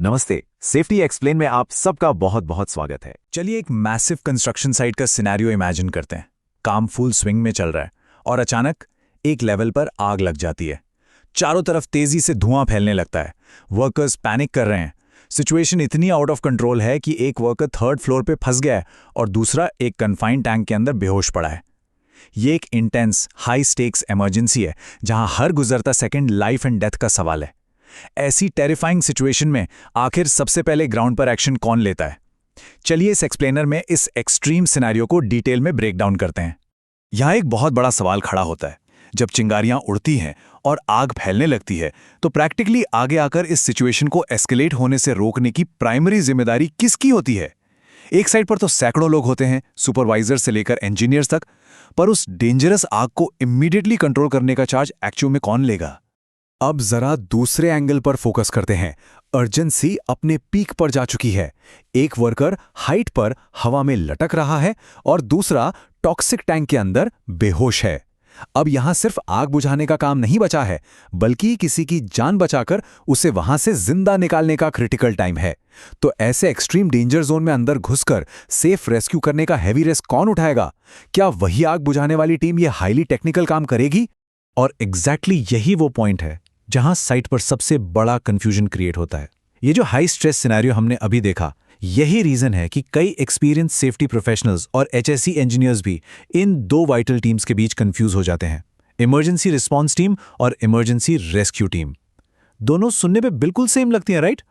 नमस्ते। Safety explain में आप सबका बहुत बहुत स्वागत है। चलिए एक मैसिव कंस्ट्रक्शन साइट का सिनेरियो इमेजिन करते हैं। काम फुल स्विंग में चल रहा है और अचानक एक लेवल पर आग लग जाती है। चारों तरफ तेजी से धुआं फैलने लगता है। वर्कर्स पैनिक कर रहे हैं। सिचुएशन इतनी आउट ऑफ कंट्रोल है कि एक वर्कर 3rd फ्लोर पे फंस गया है और दूसरा एक कन्फाइंड टैंक के अंदर बेहोश पड़ा है। ये एक इंटेंस हाई स्टेक्स इमरजेंसी है जहां हर गुजरता सेकंड लाइफ एंड डेथ का सवाल है। ऐसी टेरिफाइंग सिचुएशन में आखिर सबसे पहले ग्राउंड पर एक्शन कौन लेता है? चलिए इस एक्सप्लेनर में इस एक्सट्रीम सिनेरियो को डिटेल में ब्रेक डाउन करते हैं। यहाँ एक बहुत बड़ा सवाल खड़ा होता है। जब चिंगारियां उड़ती हैं और आग फैलने लगती है तो प्रैक्टिकली आगे आकर इस सिचुएशन को एस्केलेट होने से रोकने की प्राइमरी जिम्मेदारी किसकी होती है? एक साइड पर तो सैकड़ों लोग होते हैं, सुपरवाइजर से लेकर इंजीनियर्स तक, पर उस डेंजरस आग को इमीडिएटली कंट्रोल करने का चार्ज एक्चुअल में कौन लेगा? अब जरा दूसरे एंगल पर फोकस करते हैं। अर्जेंसी अपने पीक पर जा चुकी है। एक वर्कर हाइट पर हवा में लटक रहा है और दूसरा टॉक्सिक टैंक के अंदर बेहोश है। अब यहां सिर्फ आग बुझाने का काम नहीं बचा है, बल्कि किसी की जान बचाकर उसे वहां से जिंदा निकालने का क्रिटिकल टाइम है। तो ऐसे एक्सट्रीम डेंजर जोन में अंदर घुसकर सेफ रेस्क्यू करने का हैवी रिस्क कौन उठाएगा? क्या वही आग बुझाने वाली टीम ये हाईली टेक्निकल काम करेगी? और एग्जैक्टली यही वो पॉइंट है जहां साइट पर सबसे बड़ा कंफ्यूजन क्रिएट होता है। ये जो हाई स्ट्रेस सिनेरियो हमने अभी देखा, यही रीजन है कि कई एक्सपीरियंस सेफ्टी प्रोफेशनल्स और HSE इंजीनियर्स भी इन दो वाइटल टीम्स के बीच कंफ्यूज हो जाते हैं। इमरजेंसी रिस्पॉन्स टीम और इमरजेंसी रेस्क्यू टीम दोनों सुनने पे बिल्कुल सेम लगती हैं, राइट?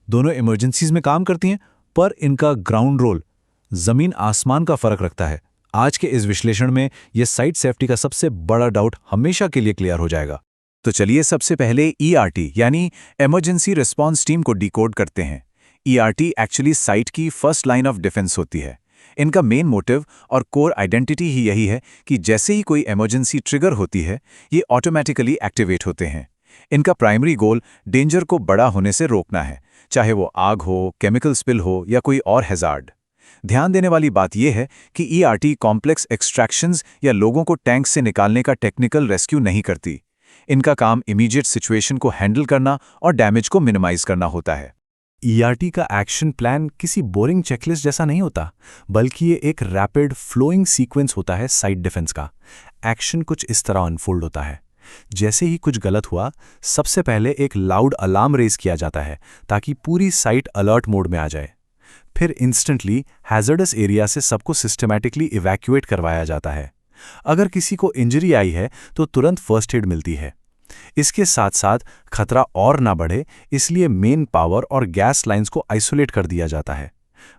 दोनों इमरजेंसीज में काम करती हैं, पर इनका ग्राउंड रोल जमीन आसमान का फर्क रखता है। आज के इस विश्लेषण में यह साइट सेफ्टी का सबसे बड़ा डाउट हमेशा के लिए क्लियर हो जाएगा। तो चलिए सबसे पहले ERT यानी इमरजेंसी रिस्पॉन्स टीम को डिकोड करते हैं। ERT एक्चुअली साइट की फर्स्ट लाइन ऑफ डिफेंस होती है। इनका मेन मोटिव और कोर आइडेंटिटी ही यही है कि जैसे ही कोई इमरजेंसी ट्रिगर होती है, ये ऑटोमेटिकली एक्टिवेट होते हैं। इनका प्राइमरी गोल डेंजर को बड़ा होने से रोकना है, चाहे वो आग हो, केमिकल स्पिल हो या कोई और हैजार्ड। ध्यान देने वाली बात यह है कि ERT कॉम्प्लेक्स एक्सट्रैक्शंस या लोगों को टैंक से निकालने का टेक्निकल रेस्क्यू नहीं करती। इनका काम इमीडिएट सिचुएशन को हैंडल करना और डैमेज को मिनिमाइज करना होता है। ERT का एक्शन प्लान किसी बोरिंग चेकलिस्ट जैसा नहीं होता, बल्कि ये एक रैपिड फ्लोइंग सीक्वेंस होता है साइट डिफेंस का। एक्शन कुछ इस तरह अनफोल्ड होता है। जैसे ही कुछ गलत हुआ, सबसे पहले एक लाउड अलार्म रेज किया जाता है ताकि पूरी साइट अलर्ट मोड में आ जाए। फिर इंस्टेंटली हैजर्डस एरिया से सबको सिस्टमैटिकली इवैक्यूएट करवाया जाता है। अगर किसी को इंजरी आई है तो तुरंत फर्स्ट एड मिलती है। इसके साथ साथ खतरा और ना बढ़े, इसलिए मेन पावर और गैस लाइंस को आइसोलेट कर दिया जाता है।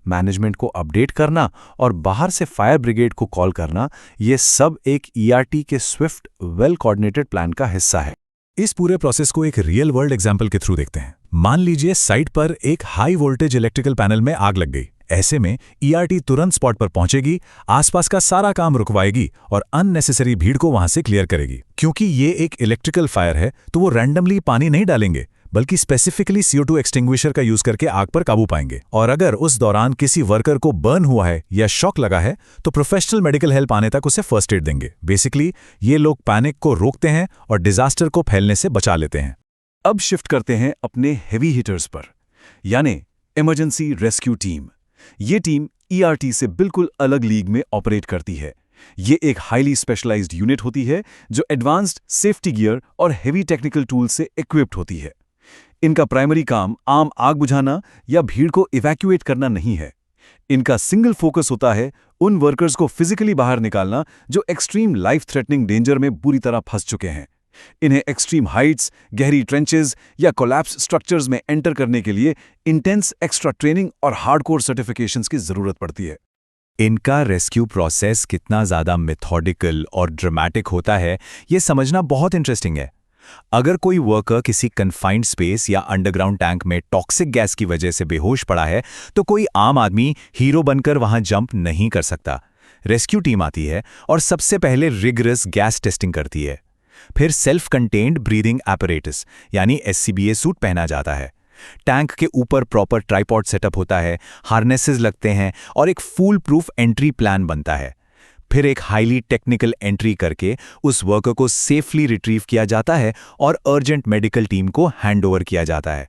मैनेजमेंट को अपडेट करना और बाहर से फायर ब्रिगेड को कॉल करना, ये सब एक ERT के स्विफ्ट वेल कोऑर्डिनेटेड प्लान का हिस्सा है। इस पूरे प्रोसेस को एक रियल वर्ल्ड एग्जाम्पल के थ्रू देखते हैं। मान लीजिए साइट पर एक हाई वोल्टेज इलेक्ट्रिकल पैनल में आग लग गई। ऐसे में ERT तुरंत स्पॉट पर पहुंचेगी, आसपास का सारा काम रुकवाएगी और अननेसेसरी भीड़ को वहां से क्लियर करेगी। क्योंकि ये एक इलेक्ट्रिकल फायर है, तो वो रैंडमली पानी नहीं डालेंगे, बल्कि स्पेसिफिकली CO2 एक्सटिंग्विशर का यूज करके आग पर काबू पाएंगे। और अगर उस दौरान किसी वर्कर को बर्न हुआ है या शॉक लगा है, तो प्रोफेशनल मेडिकल हेल्प आने तक उसे फर्स्ट एड देंगे। बेसिकली ये लोग पैनिक को रोकते हैं और डिजास्टर को फैलने से बचा लेते हैं। अब शिफ्ट करते हैं अपने हेवी हिटर्स पर, यानी इमरजेंसी रेस्क्यू टीम। ये टीम ERT से बिल्कुल अलग लीग में ऑपरेट करती है। ये एक हाईली स्पेशलाइज्ड यूनिट होती है जो एडवांस्ड सेफ्टी गियर और हेवी टेक्निकल टूल से इक्विप्ड होती है। इनका प्राइमरी काम आम आग बुझाना या भीड़ को इवैक्यूएट करना नहीं है। इनका सिंगल फोकस होता है उन वर्कर्स को फिजिकली बाहर निकालना जो एक्सट्रीम लाइफ थ्रेटनिंग डेंजर में बुरी तरह फंस चुके हैं। इन्हें एक्सट्रीम हाइट्स, गहरी ट्रेंचेस या कोलैप्स स्ट्रक्चर्स में एंटर करने के लिए इंटेंस एक्स्ट्रा ट्रेनिंग और हार्डकोर सर्टिफिकेशंस की जरूरत पड़ती है। इनका रेस्क्यू प्रोसेस कितना ज्यादा मेथोडिकल और ड्रामेटिक होता है, ये समझना बहुत इंटरेस्टिंग है। अगर कोई वर्कर किसी कन्फाइंड स्पेस या अंडरग्राउंड टैंक में टॉक्सिक गैस की वजह से बेहोश पड़ा है, तो कोई आम आदमी हीरो बनकर वहां जंप नहीं कर सकता। रेस्क्यू टीम आती है और सबसे पहले रिगरस गैस टेस्टिंग करती है। फिर सेल्फ कंटेन्ड ब्रीदिंग apparatus यानी SCBA सूट पहना जाता है। टैंक के ऊपर प्रॉपर ट्राइपॉड सेटअप होता है, हार्नेसेस लगते हैं और एक फूल प्रूफ एंट्री प्लान बनता है। फिर एक हाईली टेक्निकल एंट्री करके उस वर्कर को सेफली रिट्रीव किया जाता है और अर्जेंट मेडिकल टीम को हैंडओवर किया जाता है।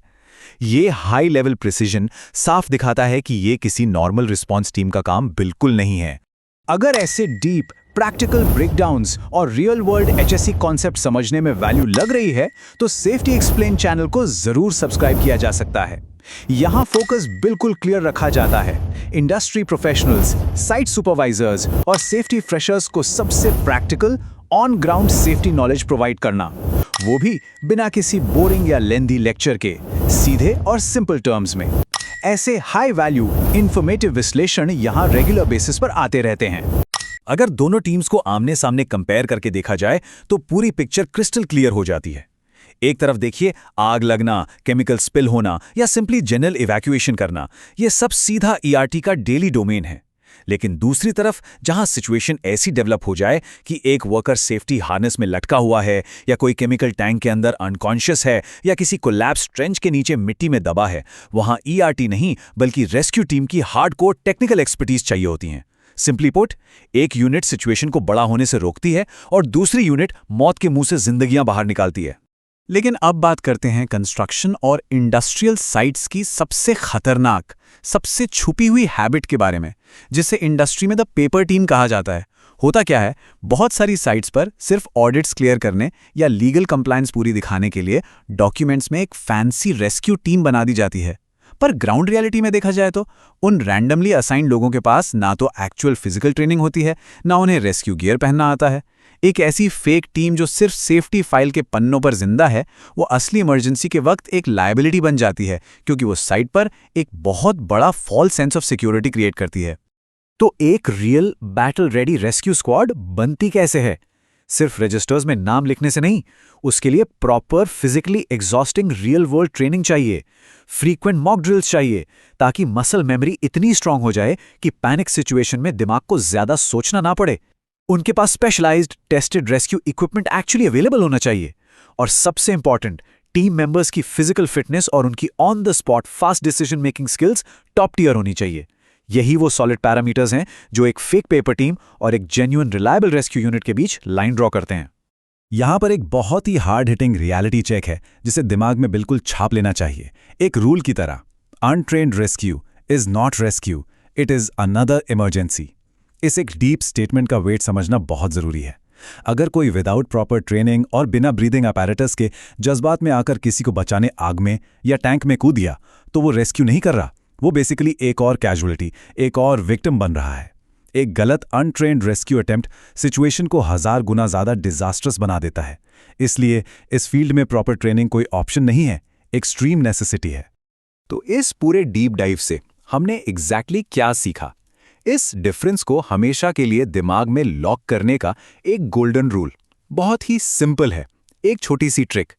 ये हाई लेवल प्रिसीजन साफ दिखाता है कि ये किसी नॉर्मल रिस्पॉन्स टीम का काम बिल्कुल नहीं है। अगर ऐसे डीप प्रैक्टिकल ब्रेकडाउन्स और रियल वर्ल्ड एचएससी कॉन्सेप्ट समझने में वैल्यू लग रही है तो सेफ्टी एक्सप्लेन चैनल को जरूर सब्सक्राइब किया जा सकता है। यहाँ फोकस बिल्कुल क्लियर रखा जाता है इंडस्ट्री प्रोफेशनल्स, साइट सुपरवाइजर्स और सेफ्टी फ्रेशर्स को सबसे practical on ground safety knowledge provide करना, वो भी बिना किसी बोरिंग या लेंदी लेक्चर के, सीधे और सिंपल टर्म्स में। ऐसे हाई वैल्यू इंफॉर्मेटिव विश्लेषण यहाँ रेगुलर बेसिस पर आते रहते हैं। अगर दोनों टीम्स को आमने सामने कंपेयर करके देखा जाए तो पूरी पिक्चर क्रिस्टल क्लियर हो जाती है। एक तरफ देखिए आग लगना, केमिकल स्पिल होना या सिंपली जनरल इवैक्यूएशन करना, ये सब सीधा ईआरटी का डेली डोमेन है। लेकिन दूसरी तरफ जहां सिचुएशन ऐसी डेवलप हो जाए कि एक वर्कर सेफ्टी हार्नेस में लटका हुआ है या कोई केमिकल टैंक के अंदर अनकॉन्शियस है या किसी कोलैप्स ट्रेंच के नीचे मिट्टी में दबा है, वहां ईआरटी नहीं बल्कि रेस्क्यू टीम की हार्डकोर टेक्निकल एक्सपर्टीज चाहिए होती हैं। सिंपली पुट, एक यूनिट सिचुएशन को बड़ा होने से रोकती है और दूसरी यूनिट मौत के मुंह से जिंदगियां बाहर निकालती है। लेकिन अब बात करते हैं कंस्ट्रक्शन और इंडस्ट्रियल साइट्स की सबसे खतरनाक, सबसे छुपी हुई हैबिट के बारे में, जिसे इंडस्ट्री में द पेपर टीम कहा जाता है। होता क्या है, बहुत सारी साइट्स पर सिर्फ ऑडिट्स क्लियर करने या लीगल कंप्लायंस पूरी दिखाने के लिए डॉक्यूमेंट्स में एक फैंसी रेस्क्यू टीम बना दी जाती है। पर ग्राउंड रियलिटी में देखा जाए तो उन रैंडमली असाइंड लोगों के पास ना तो एक्चुअल फिजिकल ट्रेनिंग होती है, ना उन्हें रेस्क्यू गियर पहनना आता है। एक ऐसी फेक टीम जो सिर्फ सेफ्टी फाइल के पन्नों पर जिंदा है, वो असली इमरजेंसी के वक्त एक लायबिलिटी बन जाती है, क्योंकि वो साइट पर एक बहुत बड़ा false sense of security create करती है। तो एक real battle ready rescue squad बनती कैसे है? सिर्फ रजिस्टर्स में नाम लिखने से नहीं, उसके लिए proper physically exhausting real world training चाहिए, फ्रीक्वेंट मॉक ड्रिल्स चाहिए, ताकि मसल मेमोरी इतनी स्ट्रांग हो जाए कि पैनिक सिचुएशन में दिमाग को ज्यादा सोचना ना पड़े। उनके पास specialised tested rescue equipment actually available होना चाहिए। और सबसे इंपॉर्टेंट, टीम मेंबर्स की फिजिकल फिटनेस और उनकी on the spot fast decision making skills top tier होनी चाहिए। यही वो सॉलिड पैरामीटर्स हैं जो एक फेक पेपर टीम और एक जेन्युइन रिलायबल रेस्क्यू यूनिट के बीच लाइन ड्रॉ करते हैं। यहां पर एक बहुत ही हार्ड हिटिंग रियलिटी चेक है जिसे दिमाग में बिल्कुल छाप लेना चाहिए, एक रूल की तरह। Untrained rescue is not rescue, it is another emergency. इस एक डीप स्टेटमेंट का वेट समझना बहुत जरूरी है। अगर कोई विदाउट प्रॉपर ट्रेनिंग और बिना ब्रीदिंग अपैरेटस के जज्बात में आकर किसी को बचाने आग में या टैंक में कूद दिया, तो वो रेस्क्यू नहीं कर रहा, वो बेसिकली एक और कैजुअलिटी, एक और विक्टिम बन रहा है। एक गलत अनट्रेन्ड रेस्क्यू अटेम्प्ट सिचुएशन को 1000 गुना ज्यादा डिजास्टर्स बना देता है। इसलिए इस फील्ड में प्रॉपर ट्रेनिंग कोई ऑप्शन नहीं है, एक्सट्रीम नेसेसिटी है। तो इस पूरे डीप डाइव से हमने एग्जैक्टली क्या सीखा? इस डिफरेंस को हमेशा के लिए दिमाग में लॉक करने का एक गोल्डन रूल बहुत ही सिंपल है, एक छोटी सी ट्रिक।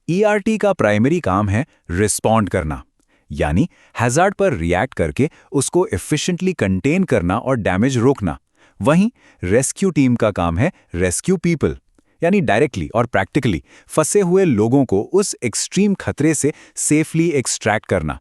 ईआरटी का प्राइमरी काम है रिस्पॉन्ड करना, यानी हैजार्ड पर रिएक्ट करके उसको एफिशिएंटली कंटेन करना और डैमेज रोकना। वहीं रेस्क्यू टीम का काम है रेस्क्यू पीपल, यानी डायरेक्टली और प्रैक्टिकली फंसे हुए लोगों को उस एक्सट्रीम खतरे से सेफली एक्सट्रैक्ट करना।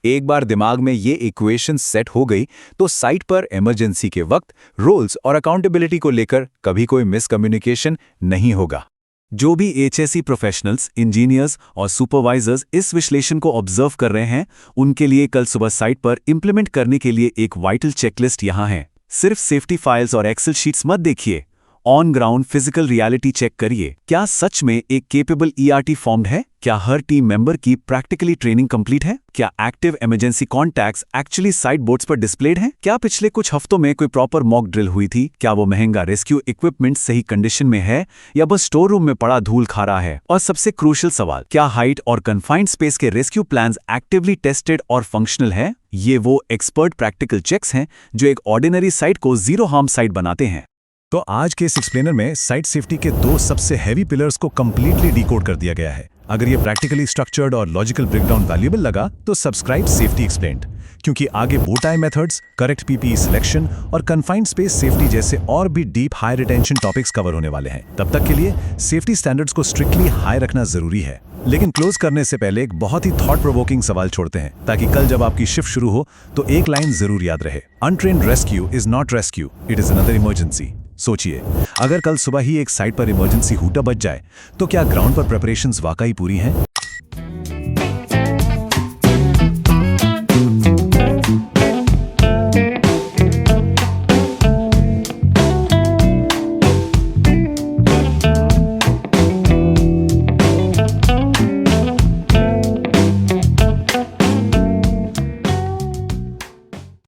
एक बार दिमाग में ये इक्वेशन सेट हो गई तो साइट पर इमरजेंसी के वक्त रोल्स और अकाउंटेबिलिटी को लेकर कभी कोई मिसकम्युनिकेशन नहीं होगा। जो भी एचएससी प्रोफेशनल्स, इंजीनियर्स और सुपरवाइजर्स इस विश्लेषण को ऑब्जर्व कर रहे हैं, उनके लिए कल सुबह साइट पर इंप्लीमेंट करने के लिए एक वाइटल चेकलिस्ट यहाँ है। सिर्फ सेफ्टी फाइल्स और एक्सेल शीट्स मत देखिए, on ground physical reality check करिए। क्या सच में एक केपेबल ईआरटी फॉर्म्ड है? क्या हर टीम मेंबर की प्रैक्टिकली ट्रेनिंग कंप्लीट है? क्या active emergency contacts actually site boards पर डिस्प्लेड हैं? क्या पिछले कुछ हफ्तों में कोई प्रॉपर मॉक ड्रिल हुई थी? क्या वो महंगा रेस्क्यू इक्विपमेंट सही कंडीशन में है या बस स्टोर रूम में पड़ा धूल खा रहा है? और सबसे क्रूशियल सवाल, क्या हाइट और कन्फाइंड स्पेस के रेस्क्यू प्लान्स एक्टिवली टेस्टेड और फंक्शनल है? ये वो एक्सपर्ट प्रैक्टिकल चेक्स हैं जो एक ऑर्डिनरी साइट को जीरो हार्म साइट बनाते हैं। तो आज के इस एक्सप्लेनर में साइट सेफ्टी के 2 सबसे हैवी पिलर्स को कंप्लीटली डिकोड कर दिया गया है। अगर ये प्रैक्टिकली स्ट्रक्चर्ड और लॉजिकल ब्रेकडाउन वैल्यूएबल लगा तो सब्सक्राइब सेफ्टी एक्सप्लेन्ड, क्योंकि आगे बोटाई मेथड्स, करेक्ट पीपीई सिलेक्शन और कन्फाइंड स्पेस सेफ्टी जैसे और भी deep high retention topics cover होने वाले हैं। तब तक के लिए सेफ्टी स्टैंडर्ड्स को स्ट्रिक्टली हाई रखना जरूरी है। लेकिन क्लोज करने से पहले एक बहुत ही थॉट प्रोवोकिंग सवाल छोड़ते हैं, ताकि कल जब आपकी शिफ्ट शुरू हो तो एक लाइन जरूर याद रहे, untrained rescue is not rescue, it is another emergency. सोचिए, अगर कल सुबह ही एक साइट पर इमरजेंसी हूटा बज जाए तो क्या ग्राउंड पर प्रिपरेशंस वाकई पूरी हैं?